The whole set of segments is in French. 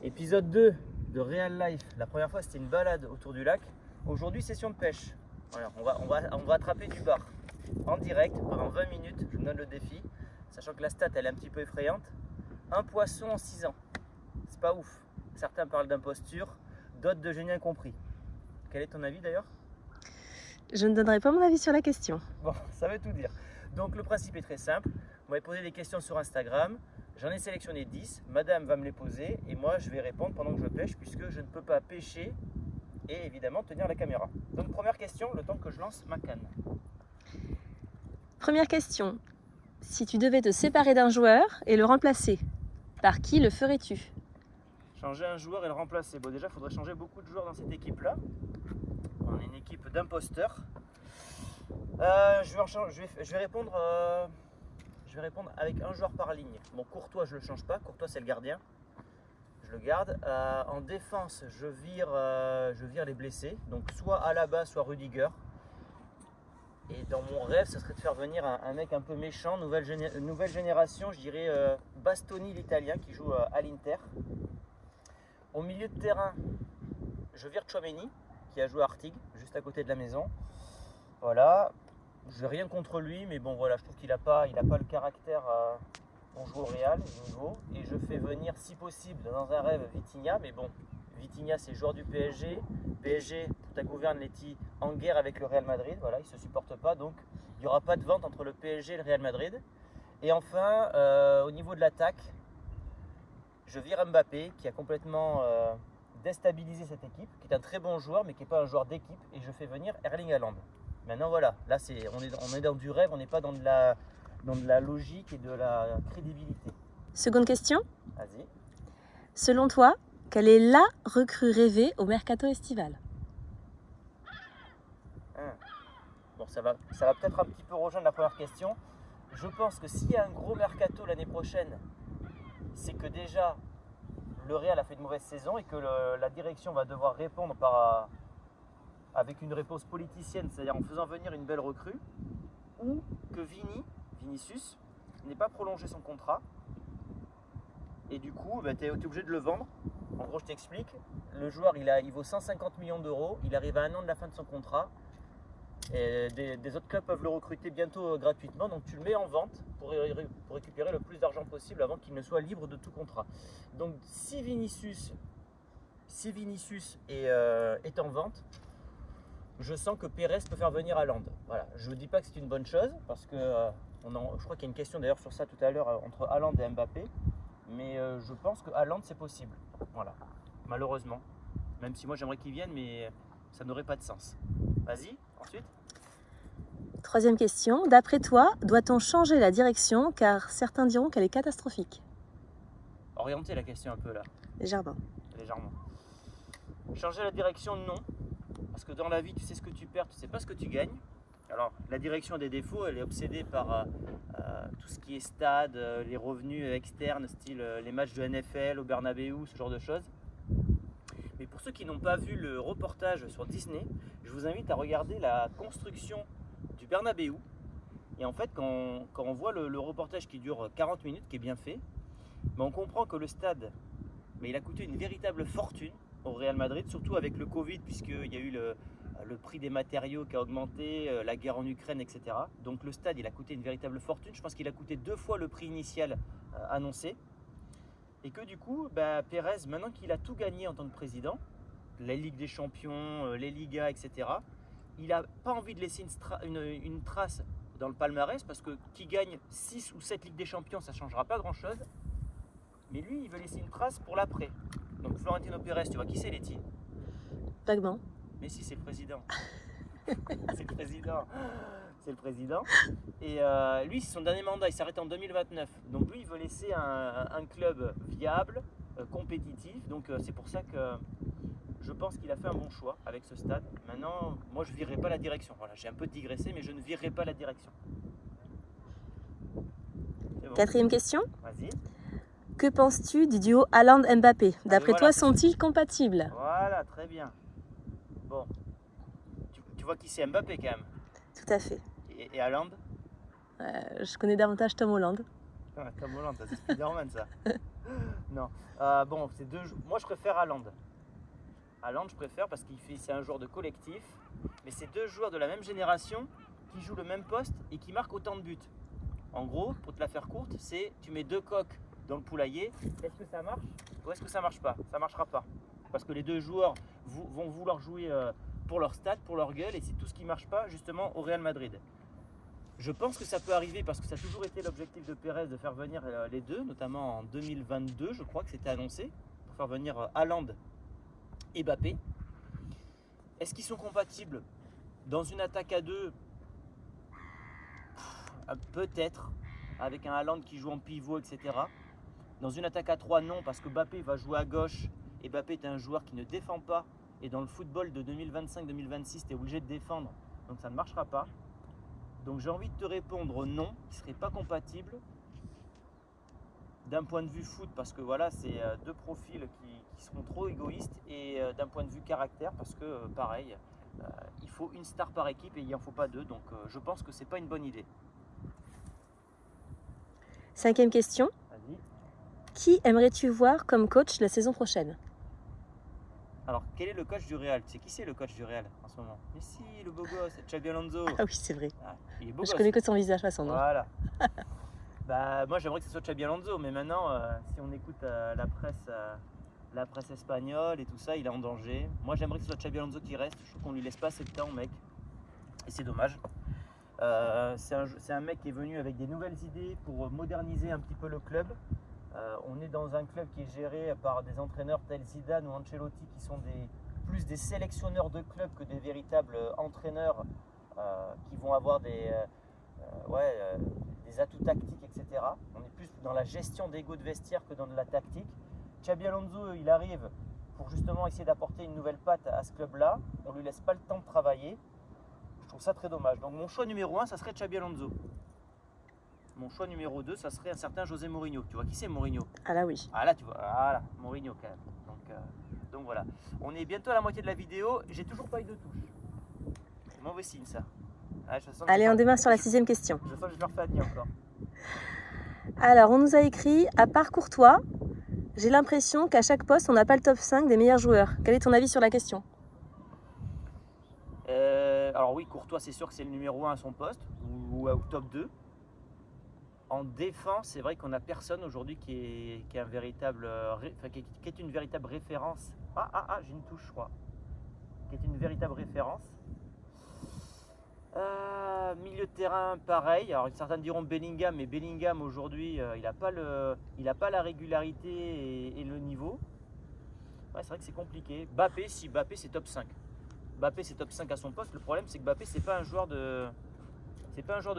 Épisode 2 de Real Life. La première fois c'était une balade autour du lac. Aujourd'hui session de pêche. Voilà, on va attraper du bar en direct pendant 20 minutes. Je vous donne le défi. Sachant que la stat elle est un petit peu effrayante. Un poisson en 6 ans. C'est pas ouf. Certains parlent d'imposture, d'autres de génie incompris. Quel est ton avis d'ailleurs? Je ne donnerai pas mon avis sur la question. Bon, ça veut tout dire. Donc le principe est très simple. Vous m'avez posé des questions sur Instagram. J'en ai sélectionné 10. Madame va me les poser et moi je vais répondre pendant que je pêche puisque je ne peux pas pêcher et évidemment tenir la caméra. Donc première question, le temps que je lance ma canne. Première question. Si tu devais te séparer d'un joueur et le remplacer, par qui le ferais-tu? Changer un joueur et le remplacer. Bon déjà il faudrait changer beaucoup de joueurs dans cette équipe là. On est une équipe d'imposteurs. Je vais répondre avec un joueur par ligne. Bon, Courtois, je ne le change pas. Courtois, c'est le gardien. Je le garde. En défense, je vire les blessés. Donc, soit Alaba, soit Rudiger. Et dans mon rêve, ce serait de faire venir un mec un peu méchant, nouvelle génération. Je dirais Bastoni, l'italien, qui joue à l'Inter. Au milieu de terrain, je vire Tchouaméni, qui a joué à Artigues, juste à côté de la maison. Voilà. Je n'ai rien contre lui, mais bon voilà, je trouve qu'il n'a pas le caractère pour jouer au Real, niveau. Et je fais venir, si possible, dans un rêve, Vitinha. Mais bon, Vitinha c'est joueur du PSG. PSG, pour ta gouverne, Letty, en guerre avec le Real Madrid. Voilà, ils ne se supportent pas, donc il n'y aura pas de vente entre le PSG et le Real Madrid. Et enfin, au niveau de l'attaque, je vire Mbappé, qui a complètement déstabilisé cette équipe, qui est un très bon joueur, mais qui n'est pas un joueur d'équipe. Et je fais venir Erling Haaland. Maintenant voilà, là on est dans du rêve, on n'est pas dans de la logique et de la crédibilité. Seconde question. Vas-y. Selon toi, quelle est la recrue rêvée au mercato estival? Bon, ça va peut-être un petit peu rejoindre la première question. Je pense que s'il y a un gros mercato l'année prochaine, c'est que déjà le Real a fait une mauvaise saison et que la direction va devoir répondre avec une réponse politicienne, c'est-à-dire en faisant venir une belle recrue, ou que Vinicius, n'ait pas prolongé son contrat, et du coup, tu es obligé de le vendre. En gros, je t'explique, le joueur, il vaut 150 millions d'euros, il arrive à 1 an de la fin de son contrat, et des autres clubs peuvent le recruter bientôt gratuitement, donc tu le mets en vente pour récupérer le plus d'argent possible avant qu'il ne soit libre de tout contrat. Donc si Vinicius est en vente, je sens que Pérez peut faire venir Haaland. Voilà. Je ne dis pas que c'est une bonne chose, parce que je crois qu'il y a une question d'ailleurs sur ça tout à l'heure entre Haaland et Mbappé, mais je pense que Haaland c'est possible. Voilà. Malheureusement. Même si moi j'aimerais qu'il vienne, mais ça n'aurait pas de sens. Vas-y, ensuite. Troisième question. D'après toi, doit-on changer la direction car certains diront qu'elle est catastrophique? Orienter la question un peu là. Légèrement. Changer la direction, non. Parce que dans la vie, tu sais ce que tu perds, tu sais pas ce que tu gagnes. Alors, la direction a des défauts, elle est obsédée par tout ce qui est stade, les revenus externes, style les matchs de NFL au Bernabeu, ce genre de choses. Mais pour ceux qui n'ont pas vu le reportage sur Disney, je vous invite à regarder la construction du Bernabeu. Et en fait, quand on voit le reportage qui dure 40 minutes, qui est bien fait, on comprend que le stade, il a coûté une véritable fortune au Real Madrid, surtout avec le Covid, puisqu'il y a eu le prix des matériaux qui a augmenté, la guerre en Ukraine, etc. Donc le stade, il a coûté une véritable fortune. Je pense qu'il a coûté 2 fois le prix initial annoncé. Et que du coup, Pérez, maintenant qu'il a tout gagné en tant que président, la Ligue des Champions, les Ligas, etc., il n'a pas envie de laisser une trace dans le palmarès, parce que qui gagne 6 ou 7 Ligues des Champions, ça ne changera pas grand-chose. Mais lui, il veut laisser une trace pour l'après. Donc Florentino Pérez, tu vois qui c'est, Letty? Vaguement. Mais si, c'est le président. C'est le président. Et lui, c'est son dernier mandat, il s'arrête en 2029. Donc lui, il veut laisser un club viable, compétitif. Donc c'est pour ça que je pense qu'il a fait un bon choix avec ce stade. Maintenant, moi, je ne virerai pas la direction. Voilà, j'ai un peu digressé, mais je ne virerai pas la direction. Bon. Quatrième question. Vas-y. Que penses-tu du duo Haaland-Mbappé? D'après toi, sont-ils compatibles? Voilà, très bien. Bon, tu vois qui c'est Mbappé quand même? Tout à fait. Et Haaland? Je connais davantage Tom Holland. Tom Holland, c'est Spider-Man ça. Non. Bon, c'est moi je préfère Haaland. Haaland, je préfère parce c'est un joueur de collectif. Mais c'est deux joueurs de la même génération qui jouent le même poste et qui marquent autant de buts. En gros, pour te la faire courte, c'est tu mets deux coqs dans le poulailler. Est-ce que ça marche ou est-ce que ça marche pas? Ça marchera pas. Parce que les deux joueurs vont vouloir jouer pour leur stade, pour leur gueule, et c'est tout ce qui marche pas justement au Real Madrid. Je pense que ça peut arriver parce que ça a toujours été l'objectif de Pérez de faire venir les deux, notamment en 2022, je crois que c'était annoncé, pour faire venir Haaland et Mbappé. Est-ce qu'ils sont compatibles dans une attaque à deux? Peut-être, avec un Haaland qui joue en pivot, etc. Dans une attaque à 3, non, parce que Mbappé va jouer à gauche et Mbappé est un joueur qui ne défend pas. Et dans le football de 2025-2026, tu es obligé de défendre, donc ça ne marchera pas. Donc j'ai envie de te répondre non, ils ne seraient pas compatibles d'un point de vue foot, parce que voilà, c'est deux profils qui seront trop égoïstes, et d'un point de vue caractère, parce que pareil, il faut une star par équipe et il n'en faut pas deux, donc je pense que c'est pas une bonne idée. 5e question. Vas-y. Qui aimerais-tu voir comme coach la saison prochaine? Alors, quel est le coach du Real? Tu sais qui c'est le coach du Real en ce moment? Mais si, le beau gosse, Xabi Alonso. Ah oui, c'est vrai. Ah, il est beau Je gosse. connais que son visage, à son nom. Voilà. Bah, moi, j'aimerais que ce soit Xabi Alonso, mais maintenant, si on écoute la presse espagnole et tout ça, il est en danger. Moi, j'aimerais que ce soit Xabi Alonso qui reste. Je trouve qu'on lui laisse pas assez de temps, mec. Et c'est dommage. C'est un mec qui est venu avec des nouvelles idées pour moderniser un petit peu le club. On est dans un club qui est géré par des entraîneurs tels Zidane ou Ancelotti, qui sont plus des sélectionneurs de club que des véritables entraîneurs qui vont avoir des atouts tactiques, etc. On est plus dans la gestion d'ego de vestiaire que dans de la tactique. Xabi Alonso, il arrive pour justement essayer d'apporter une nouvelle patte à ce club-là. On ne lui laisse pas le temps de travailler. Je trouve ça très dommage. Donc mon choix numéro 1, ça serait Xabi Alonso. Mon choix numéro 2, ça serait un certain José Mourinho. Tu vois qui c'est Mourinho? Ah là oui. Ah là, tu vois, voilà, Mourinho quand même. Donc voilà. On est bientôt à la moitié de la vidéo. J'ai toujours pas eu de touche. C'est mauvais signe ça. Ah, Allez, on démarre sur la 6e question. Je sens que je leur fais admis encore. Alors, on nous a écrit, à part Courtois, j'ai l'impression qu'à chaque poste, on n'a pas le top 5 des meilleurs joueurs. Quel est ton avis sur la question? Alors oui, Courtois, c'est sûr que c'est le numéro 1 à son poste, ou top 2. En défense, c'est vrai qu'on n'a personne aujourd'hui qui est une véritable référence. J'ai une touche, je crois. Qui est une véritable référence. Milieu de terrain, pareil. Alors certains diront Bellingham, mais Bellingham aujourd'hui, il n'a pas la régularité et le niveau. Ouais, c'est vrai que c'est compliqué. Mbappé, c'est top 5. Mbappé, c'est top 5 à son poste. Le problème, c'est que Mbappé, c'est pas un joueur de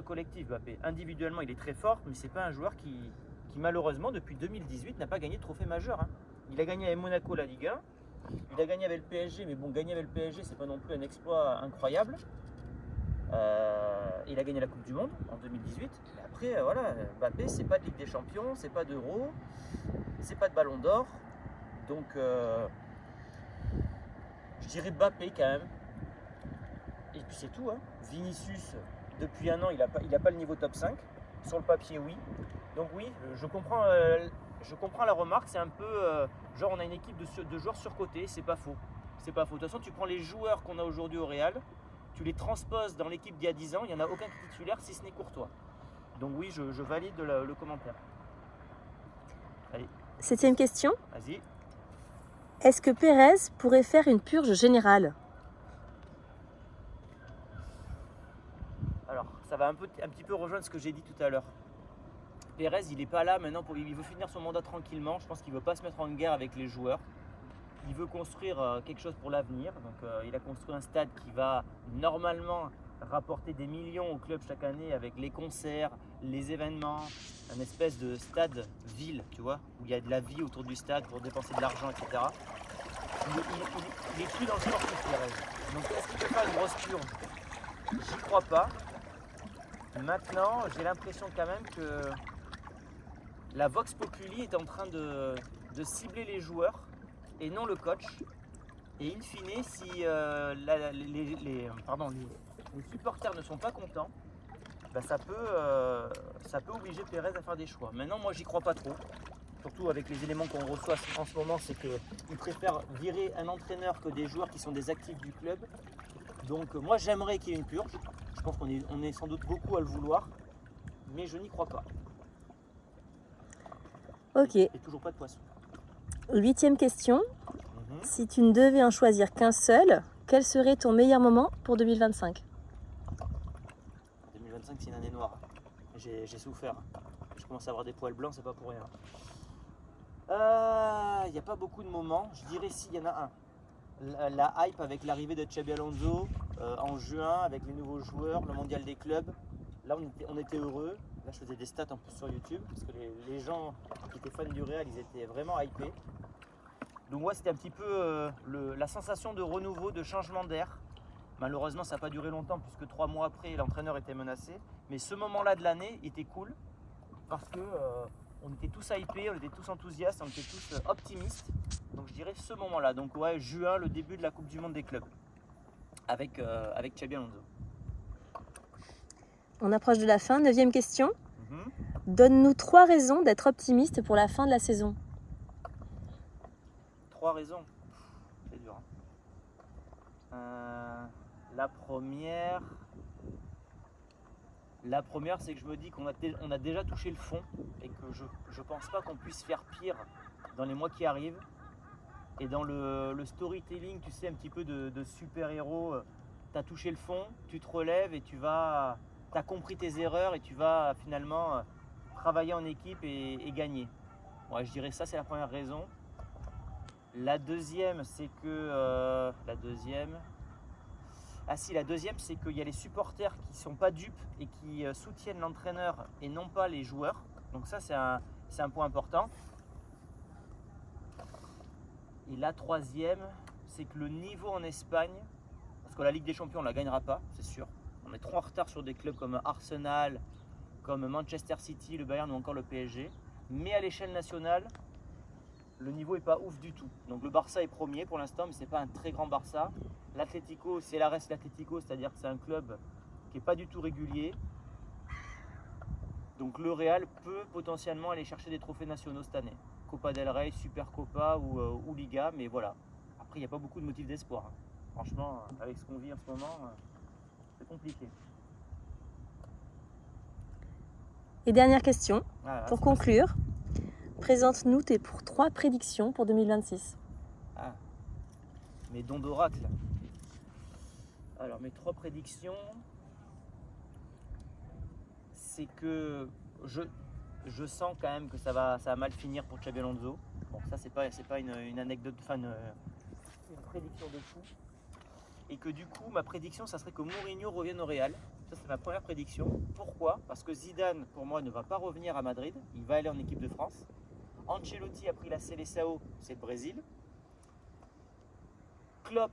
collectif. Mbappé, individuellement, il est très fort, mais c'est pas un joueur qui malheureusement, depuis 2018, n'a pas gagné de trophée majeur. Hein. Il a gagné avec Monaco la Ligue 1. Il a gagné avec le PSG, mais bon, gagner avec le PSG, c'est pas non plus un exploit incroyable. Il a gagné la Coupe du Monde en 2018. Mais après, voilà, Mbappé, c'est pas de Ligue des Champions, c'est pas d'Euro, c'est pas de Ballon d'Or. Donc, je dirais Mbappé quand même. Et puis c'est tout. Hein. Vinicius, depuis un an, il n'a pas le niveau top 5. Sur le papier, oui. Donc oui, je comprends la remarque. C'est un peu genre on a une équipe de joueurs surcotés. C'est pas faux. C'est pas faux. De toute façon, tu prends les joueurs qu'on a aujourd'hui au Real, tu les transposes dans l'équipe d'il y a 10 ans, il n'y en a aucun qui est titulaire si ce n'est Courtois. Donc oui, je valide le commentaire. Allez. 7e question. Vas-y. Est-ce que Pérez pourrait faire une purge générale? Alors, ça va un petit peu rejoindre ce que j'ai dit tout à l'heure. Pérez, il n'est pas là maintenant, il veut finir son mandat tranquillement. Je pense qu'il ne veut pas se mettre en guerre avec les joueurs. Il veut construire quelque chose pour l'avenir. Donc, il a construit un stade qui va normalement rapporter des millions au club chaque année avec les concerts, les événements, un espèce de stade ville, tu vois, où il y a de la vie autour du stade pour dépenser de l'argent, etc. Il est plus dans le sportif, Pérez. Donc, est-ce qu'il peut faire une grosse purge? J'y crois pas. Maintenant, j'ai l'impression quand même que la Vox Populi est en train de cibler les joueurs et non le coach. Et in fine, si les supporters ne sont pas contents, bah, ça peut obliger Pérez à faire des choix. Maintenant, moi, j'y crois pas trop. Surtout avec les éléments qu'on reçoit en ce moment, c'est qu'ils préfèrent virer un entraîneur que des joueurs qui sont des actifs du club. Donc moi, j'aimerais qu'il y ait une purge. Je pense qu'on est sans doute beaucoup à le vouloir, mais je n'y crois pas. Ok. Et toujours pas de poisson. 8e question. Si tu ne devais en choisir qu'un seul, quel serait ton meilleur moment pour 2025 ? 2025, c'est une année noire. J'ai souffert. Je commence à avoir des poils blancs, c'est pas pour rien. Il n'y a pas beaucoup de moments. Je dirais s'il y en a un. La hype avec l'arrivée de Xabi Alonso en juin, avec les nouveaux joueurs, le mondial des clubs. Là, on était heureux. Là, je faisais des stats en plus sur YouTube parce que les gens qui étaient fans du Real, ils étaient vraiment hypés. Donc, ouais, c'était un petit peu la sensation de renouveau, de changement d'air. Malheureusement, ça n'a pas duré longtemps puisque 3 mois après, l'entraîneur était menacé. Mais ce moment-là de l'année était cool parce que on était tous hypés, on était tous enthousiastes, on était tous optimistes. Donc je dirais ce moment-là. Donc ouais, juin, le début de la Coupe du Monde des clubs avec Xabi Alonso. On approche de la fin. 9e question. Donne-nous 3 raisons d'être optimiste pour la fin de la saison. 3 raisons. C'est dur. La première, c'est que je me dis qu'on a déjà touché le fond et que je pense pas qu'on puisse faire pire dans les mois qui arrivent. Et dans le storytelling, tu sais, un petit peu de super-héros, tu as touché le fond, tu te relèves et tu as compris tes erreurs et tu vas finalement travailler en équipe et gagner. Ouais, je dirais ça, c'est la première raison. La deuxième, c'est que... la deuxième, c'est qu'il y a les supporters qui ne sont pas dupes et qui soutiennent l'entraîneur et non pas les joueurs. Donc ça, c'est un point important. Et la troisième, c'est que le niveau en Espagne, parce que la Ligue des Champions, on ne la gagnera pas, c'est sûr. On est trop en retard sur des clubs comme Arsenal, comme Manchester City, le Bayern ou encore le PSG. Mais à l'échelle nationale, le niveau n'est pas ouf du tout. Donc le Barça est premier pour l'instant, mais ce n'est pas un très grand Barça. L'Atlético, c'est l'Ares l'Atlético, c'est-à-dire que c'est un club qui n'est pas du tout régulier. Donc le Real peut potentiellement aller chercher des trophées nationaux cette année. Copa del Rey, Super Copa ou Liga, mais voilà. Après, il n'y a pas beaucoup de motifs d'espoir. Franchement, avec ce qu'on vit en ce moment, c'est compliqué. Et dernière question, Voilà, pour conclure. Présente-nous tes 3 prédictions pour 2026. Mes dons d'oracle. Alors, mes 3 prédictions, c'est que je sens quand même que ça va mal finir pour Xabi Alonso. Bon, ça, c'est pas une anecdote, enfin une prédiction de fou. Et que du coup, ma prédiction, ça serait que Mourinho revienne au Real. Ça, c'est ma première prédiction. Pourquoi ? Parce que Zidane, pour moi, ne va pas revenir à Madrid. Il va aller en équipe de France. Ancelotti a pris la Seleção, c'est le Brésil. Klopp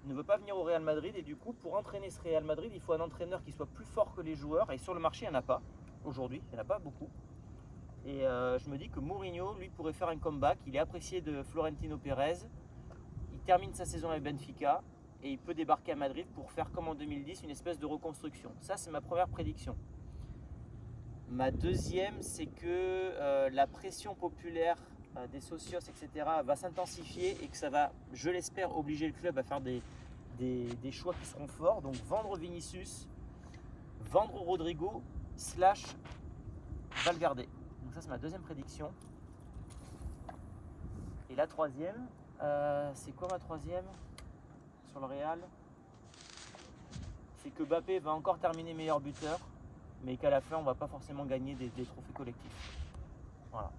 ne veut pas venir au Real Madrid et du coup, pour entraîner ce Real Madrid, il faut un entraîneur qui soit plus fort que les joueurs. Et sur le marché, il n'y en a pas. Aujourd'hui, il n'y en a pas beaucoup. Et je me dis que Mourinho, lui, pourrait faire un comeback. Il est apprécié de Florentino Pérez. Il termine sa saison avec Benfica et il peut débarquer à Madrid pour faire comme en 2010, une espèce de reconstruction. Ça, c'est ma première prédiction. Ma deuxième, c'est que la pression populaire des socios, etc., va s'intensifier et que ça va, je l'espère, obliger le club à faire des choix qui seront forts. Donc vendre Vinicius, vendre Rodrigo, / Valverde. Donc ça, c'est ma deuxième prédiction. Et la troisième, c'est quoi ma troisième sur le Real ? C'est que Mbappé va encore terminer meilleur buteur, mais qu'à la fin, on va pas forcément gagner des trophées collectifs. Voilà.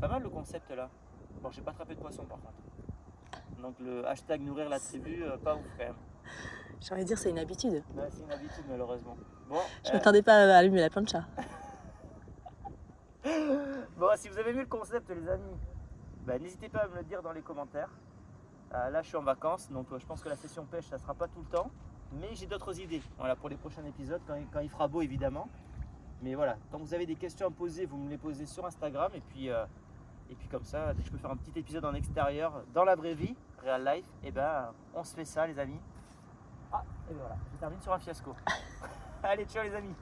Pas mal le concept là. Bon, j'ai pas attrapé de poisson par contre. Donc le hashtag nourrir la tribu, pas ouf quand même. J'ai envie de dire c'est une habitude. Ouais, c'est une habitude malheureusement. Bon, je m'attendais pas à allumer la plancha. Bon, si vous avez vu le concept les amis, n'hésitez pas à me le dire dans les commentaires. Là je suis en vacances, donc je pense que la session pêche ça sera pas tout le temps. Mais j'ai d'autres idées, voilà, pour les prochains épisodes, quand il fera beau évidemment. Mais voilà, quand vous avez des questions à me poser, vous me les posez sur Instagram. Et puis comme ça, dès que je peux faire un petit épisode en extérieur, dans la vraie vie, real life, et on se fait ça les amis. Et voilà, je termine sur un fiasco. Allez, ciao les amis.